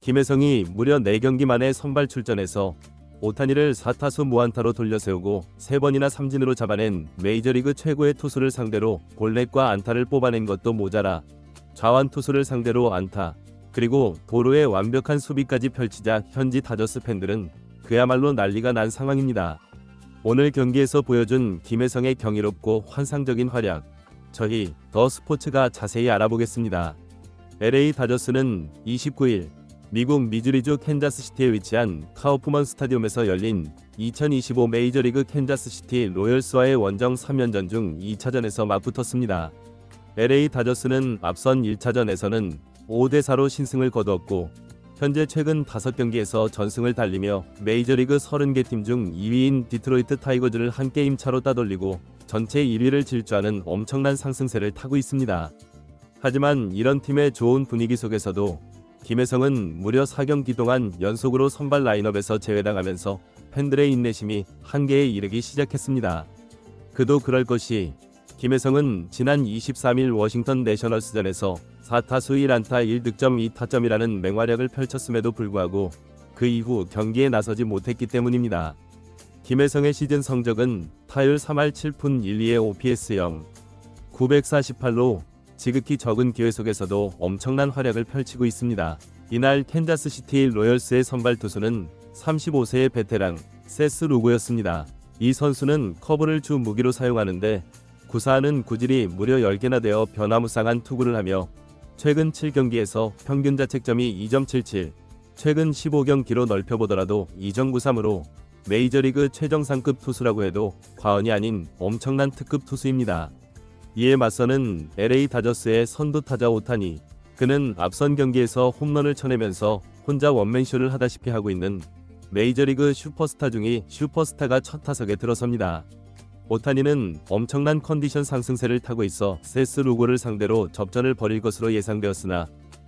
김혜성이 무려 4경기 만에 선발 출전해서 오타니를 4타수 무안타로 돌려세우고 3번이나 삼진으로 잡아낸 메이저리그 최고의 투수를 상대로 볼넷과 안타를 뽑아낸 것도 모자라 좌완 투수를 상대로 안타, 그리고 도루의 완벽한 수비까지 펼치자 현지 다저스 팬들은 그야말로 난리가 난 상황입니다. 오늘 경기에서 보여준 김혜성의 경이롭고 환상적인 활약, 저희 더 스포츠가 자세히 알아보겠습니다. LA 다저스는 29일 미국 미주리주 캔자스시티에 위치한 카우프먼 스타디움에서 열린 2025 메이저리그 캔자스시티 로열스와의 원정 3연전 중 2차전에서 맞붙었습니다. LA 다저스는 앞선 1차전에서는 5대4로 신승을 거두었고 현재 최근 5경기에서 전승을 달리며 메이저리그 30개 팀 중 2위인 디트로이트 타이거즈를 한 게임 차로 따돌리고 전체 1위를 질주하는 엄청난 상승세를 타고 있습니다. 하지만 이런 팀의 좋은 분위기 속에서도 김혜성은 무려 4경기 동안 연속으로 선발 라인업에서 제외당하면서 팬들의 인내심이 한계에 이르기 시작했습니다. 그도 그럴 것이 김혜성은 지난 23일 워싱턴 내셔널스전에서 4타수 1안타 1득점 2타점이라는 맹활약을 펼쳤음에도 불구하고 그 이후 경기에 나서지 못했기 때문입니다. 김혜성의 시즌 성적은 타율 3할 7푼 1리의 OPS 0, 948로 지극히 적은 기회 속에서도 엄청난 활약을 펼치고 있습니다. 이날 캔자스시티 로열스의 선발 투수는 35세의 베테랑 세스 루고였습니다. 이 선수는 커브를 주 무기로 사용하는데 구사하는 구질이 무려 10개나 되어 변화무쌍한 투구를 하며 최근 7경기에서 평균 자책점이 2.77, 최근 15경기로 넓혀보더라도 2.93으로 메이저리그 최정상급 투수라고 해도 과언이 아닌 엄청난 특급 투수입니다. 이에 맞서는 LA 다저스의 선두타자 오타니, 그는 앞선 경기에서 홈런을 쳐내면서 혼자 원맨쇼를 하다시피 하고 있는 메이저리그 슈퍼스타 중의 슈퍼스타가 첫 타석에 들어섭니다. 오타니는 엄청난 컨디션 상승세를 타고 있어 세스 루고를 상대로 접전을 벌일 것으로 예상되었으나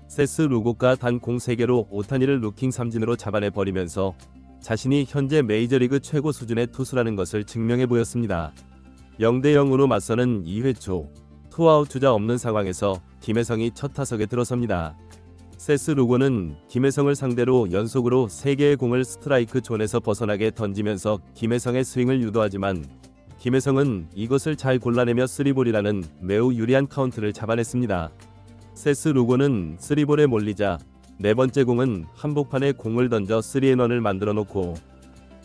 세스 루고가 단 공 3개로 오타니를 루킹 삼진으로 잡아내 버리면서 자신이 현재 메이저리그 최고 수준의 투수라는 것을 증명해 보였습니다. 0대0으로 맞서는 2회 초 투아웃 주자 없는 상황에서 김혜성이 첫 타석에 들어섭니다. 세스 루고는 김혜성을 상대로 연속으로 3개의 공을 스트라이크 존에서 벗어나게 던지면서 김혜성의 스윙을 유도하지만 김혜성은 이것을 잘 골라내며 3볼이라는 매우 유리한 카운트를 잡아냈습니다. 세스 루고는 3볼에 몰리자 4번째 공은 한복판에 공을 던져 3앤원을 만들어 놓고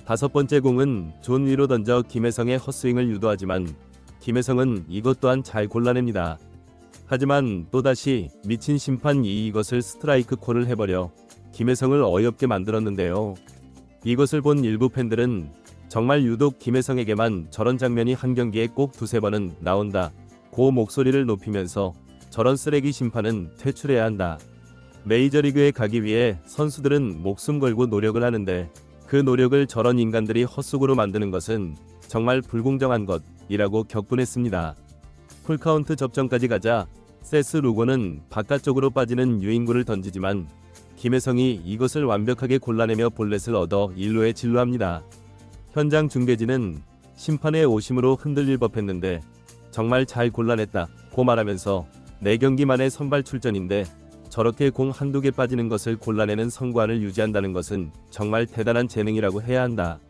5번째 공은 존 위로 던져 김혜성의 헛스윙을 유도하지만 김혜성은 이것 또한 잘 골라냅니다. 하지만 또다시 미친 심판이 이것을 스트라이크 콜을 해버려 김혜성을 어이없게 만들었는데요. 이것을 본 일부 팬들은 정말 유독 김혜성에게만 저런 장면이 한 경기에 꼭 2-3번은 나온다 고 목소리를 높이면서 저런 쓰레기 심판은 퇴출해야 한다. 메이저리그에 가기 위해 선수들은 목숨 걸고 노력을 하는데 그 노력을 저런 인간들이 헛속으로 만드는 것은 정말 불공정한 것이라고 격분했습니다. 풀카운트 접전까지 가자 세스 루고는 바깥쪽으로 빠지는 유인구를 던지지만 김혜성이 이것을 완벽하게 골라내며 볼넷을 얻어 1루에 진루합니다. 현장 중계진은 심판의 오심으로 흔들릴 법했는데 정말 잘 골라냈다고 말하면서 4경기 만에 선발 출전인데 저렇게 공 한두 개 빠지는 것을 골라내는 성과를 유지한다는 것은 정말 대단한 재능이라고 해야 한다.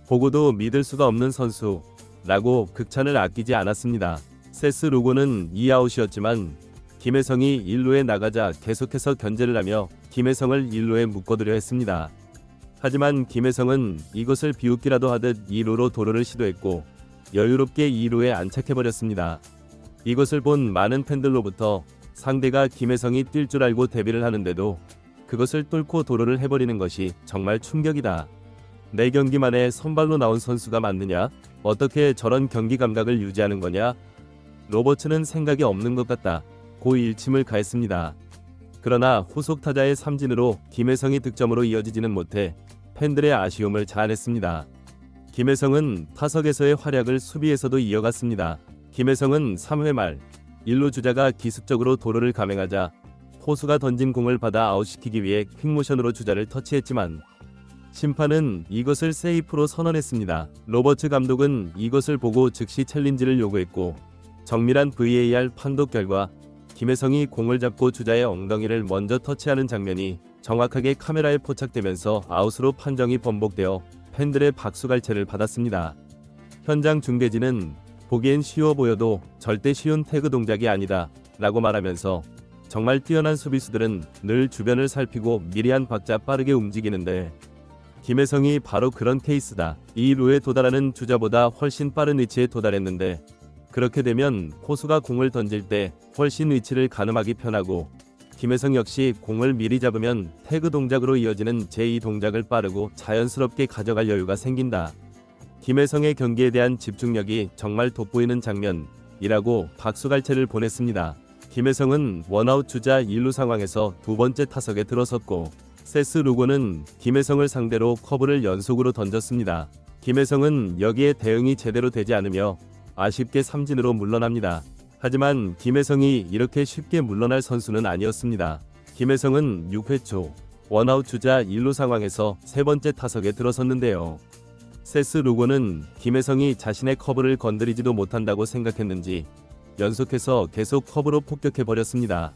보고도 믿을 수가 없는 선수라고 극찬을 아끼지 않았습니다. 세스 루고는 2아웃이었지만 김혜성이 1루에 나가자 계속해서 견제를 하며 김혜성을 1루에 묶어두려 했습니다. 하지만 김혜성은 이것을 비웃기라도 하듯 2루로 도루를 시도했고 여유롭게 2루에 안착해버렸습니다. 이것을 본 많은 팬들로부터 상대가 김혜성이 뛸 줄 알고 데뷔를 하는데도 그것을 뚫고 도루를 해버리는 것이 정말 충격이다. 4경기 만에 선발로 나온 선수가 맞느냐? 어떻게 저런 경기 감각을 유지하는 거냐? 로버츠는 생각이 없는 것 같다 고 일침을 가했습니다. 그러나 후속 타자의 삼진으로 김혜성이 득점으로 이어지지는 못해 팬들의 아쉬움을 자아냈습니다. 김혜성은 타석에서의 활약을 수비에서도 이어갔습니다. 김혜성은 3회 말 1루 주자가 기습적으로 도루를 감행하자 포수가 던진 공을 받아 아웃시키기 위해 퀵모션으로 주자를 터치했지만 심판은 이것을 세이프로 선언했습니다. 로버츠 감독은 이것을 보고 즉시 챌린지를 요구했고 정밀한 VAR 판독 결과 김혜성이 공을 잡고 주자의 엉덩이를 먼저 터치하는 장면이 정확하게 카메라에 포착되면서 아웃으로 판정이 번복되어 팬들의 박수갈채를 받았습니다. 현장 중계진은 보기엔 쉬워 보여도 절대 쉬운 태그 동작이 아니다 라고 말하면서 정말 뛰어난 수비수들은 늘 주변을 살피고 미리 한 박자 빠르게 움직이는데 김혜성이 바로 그런 케이스다. 이 루에 도달하는 주자보다 훨씬 빠른 위치에 도달했는데 그렇게 되면 포수가 공을 던질 때 훨씬 위치를 가늠하기 편하고 김혜성 역시 공을 미리 잡으면 태그 동작으로 이어지는 제2 동작을 빠르고 자연스럽게 가져갈 여유가 생긴다. 김혜성의 경기에 대한 집중력이 정말 돋보이는 장면이라고 박수갈채를 보냈습니다. 김혜성은 원아웃 주자 1루 상황에서 두 번째 타석에 들어섰고 세스 루고는 김혜성을 상대로 커브를 연속으로 던졌습니다. 김혜성은 여기에 대응이 제대로 되지 않으며 아쉽게 삼진으로 물러납니다. 하지만 김혜성이 이렇게 쉽게 물러날 선수는 아니었습니다. 김혜성은 6회 초 원아웃 주자 1루 상황에서 세 번째 타석에 들어섰는데요. 세스 루고는 김혜성이 자신의 커브를 건드리지도 못한다고 생각했는지 연속해서 계속 커브로 폭격해버렸습니다.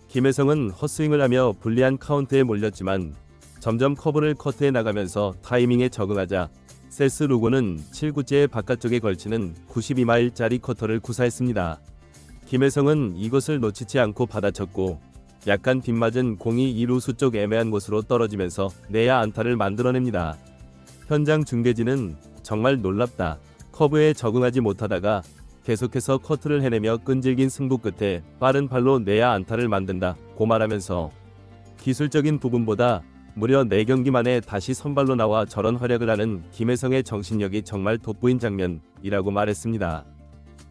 김혜성은 헛스윙을 하며 불리한 카운트에 몰렸지만 점점 커브를 커트해 나가면서 타이밍에 적응하자 세스 루고는 7구째의 바깥쪽에 걸치는 92마일짜리 커터를 구사했습니다. 김혜성은 이것을 놓치지 않고 받아쳤고 약간 빗맞은 공이 2루수 쪽 애매한 곳으로 떨어지면서 내야 안타를 만들어냅니다. 현장 중계진은 정말 놀랍다. 커브에 적응하지 못하다가 계속해서 커트를 해내며 끈질긴 승부 끝에 빠른 발로 내야 안타를 만든다 고 말하면서 기술적인 부분보다 무려 4경기 만에 다시 선발로 나와 저런 활약을 하는 김혜성의 정신력이 정말 돋보인 장면이라고 말했습니다.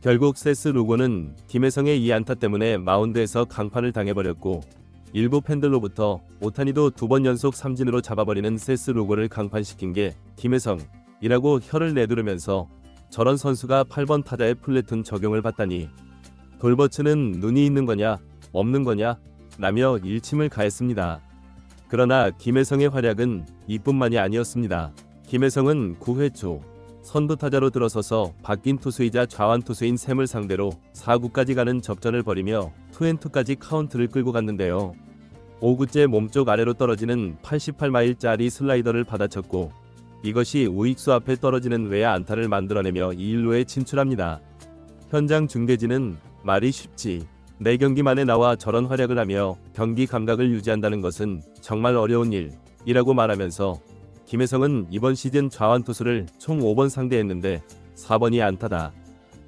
결국 세스 루고는 김혜성의 이 안타 때문에 마운드에서 강판을 당해버렸고 일부 팬들로부터 오타니도 2번 연속 삼진으로 잡아버리는 세스 루고를 강판시킨 게 김혜성이라고 혀를 내두르면서 저런 선수가 8번 타자의 플래툰 적용을 받다니 돌버츠는 눈이 있는 거냐 없는 거냐 라며 일침을 가했습니다. 그러나 김혜성의 활약은 이뿐만이 아니었습니다. 김혜성은 9회 초 선두 타자로 들어서서 바뀐 투수이자 좌완 투수인 샘을 상대로 4구까지 가는 접전을 벌이며 투앤투까지 카운트를 끌고 갔는데요. 5구째 몸쪽 아래로 떨어지는 88마일짜리 슬라이더를 받아쳤고 이것이 우익수 앞에 떨어지는 외야 안타를 만들어내며 2루에 진출합니다. 현장 중계진은 말이 쉽지 4경기 만에 나와 저런 활약을 하며 경기 감각을 유지한다는 것은 정말 어려운 일이라고 말하면서 김혜성은 이번 시즌 좌완 투수를 총 5번 상대했는데 4번이 안타다.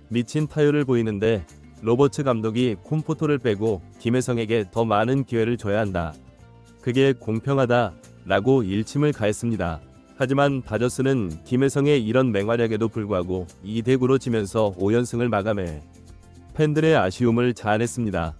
미친 타율을 보이는데 로버츠 감독이 콤포토를 빼고 김혜성에게 더 많은 기회를 줘야 한다. 그게 공평하다 라고 일침을 가했습니다. 하지만 다저스는 김혜성의 이런 맹활약에도 불구하고 2대9로 지면서 5연승을 마감해 팬들의 아쉬움을 자아냈습니다.